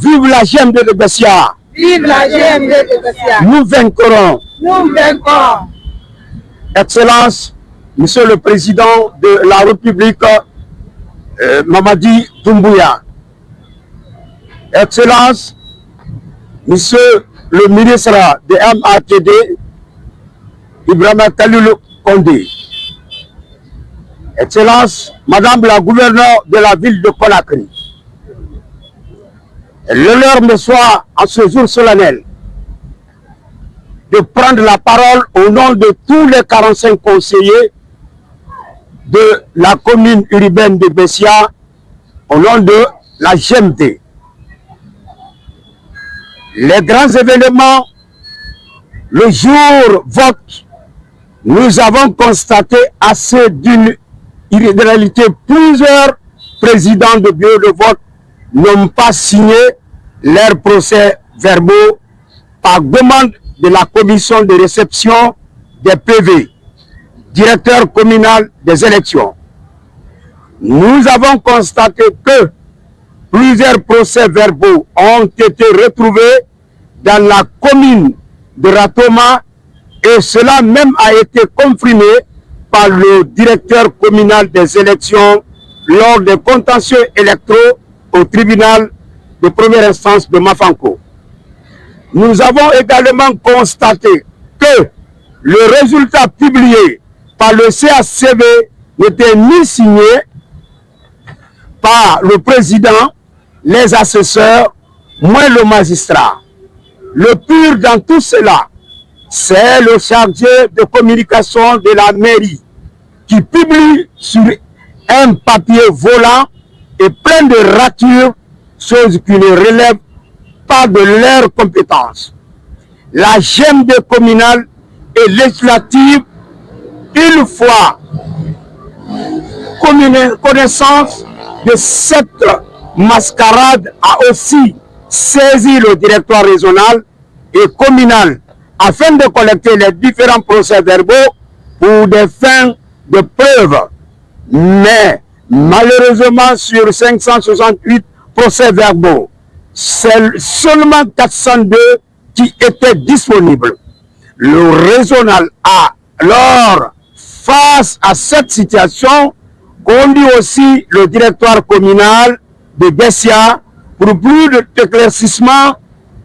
Vive la GMD de Bessia. Vive la GMD de Bessia. Nous vaincrons. Nous vaincrons. Excellence, Monsieur le Président de la République, Mamadi Doumbouya. Excellence, Monsieur le ministre de MATD, Ibrahima Khalilou Condé. Excellence, Madame la gouverneure de la ville de Conakry. L'honneur me soit en ce jour solennel de prendre la parole au nom de tous les 45 conseillers de la commune urbaine de Bessia, au nom de la GMD. Les grands événements, le jour vote, nous avons constaté assez d'une irrégularité. Plusieurs présidents de bureau de vote n'ont pas signé leurs procès-verbaux par demande de la commission de réception des PV, directeur communal des élections. Nous avons constaté que plusieurs procès-verbaux ont été retrouvés dans la commune de Ratoma et cela même a été confirmé par le directeur communal des élections lors des contentieux électoraux au tribunal de première instance de Mafanko. Nous avons également constaté que le résultat publié par le CACV n'était ni signé par le président, les assesseurs, moins le magistrat. Le pire dans tout cela, c'est le chargé de communication de la mairie qui publie sur un papier volant et plein de ratures, chose qui ne relève pas de leurs compétences. La GMD communale et législative, une fois connaissance de cette mascarade, a aussi saisi le directoire régional et communal afin de collecter les différents procès-verbaux pour des fins de preuve. Mais malheureusement, sur 568 procès-verbaux, c'est seulement 402 qui étaient disponibles. Le régional a alors, face à cette situation, conduit aussi le directoire communal de Bessia pour plus d'éclaircissement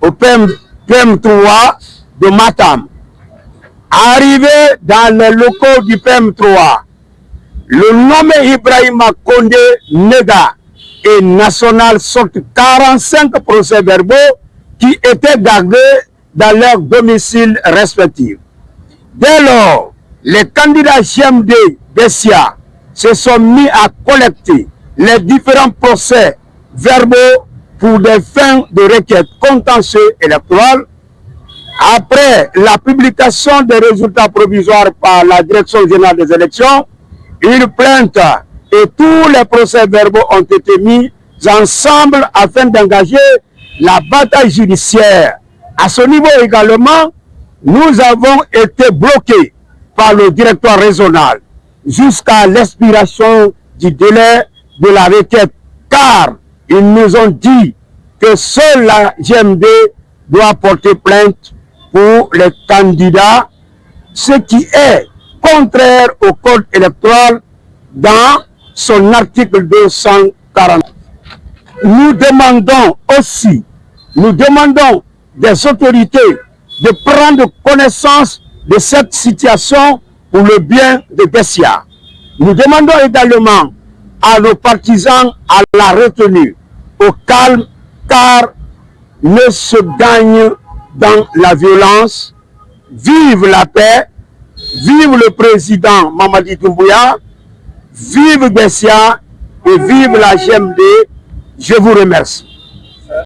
au PM3 de Matam. Arrivé dans les locaux du PM3, le nommé Ibrahima Condé Nega et National sortent 45 procès-verbaux qui étaient gardés dans leurs domiciles respectifs. Dès lors, les candidats GMD Bessia se sont mis à collecter les différents procès-verbaux pour des fins de requête contentieux électorale. Après la publication des résultats provisoires par la Direction générale des élections, une plainte et tous les procès-verbaux ont été mis ensemble afin d'engager la bataille judiciaire. À ce niveau également, nous avons été bloqués par le directoire régional jusqu'à l'expiration du délai de la requête, car ils nous ont dit que seule la GMD doit porter plainte pour les candidats, ce qui est contraire au code électoral dans son article 240. Nous demandons aussi, des autorités de prendre connaissance de cette situation pour le bien de Bessia. Nous demandons également à nos partisans à la retenue, au calme, car ne se gagne dans la violence. Vive la paix, vive le président Mamadi Doumbouya, vive Bessia et vive la GMD. Je vous remercie.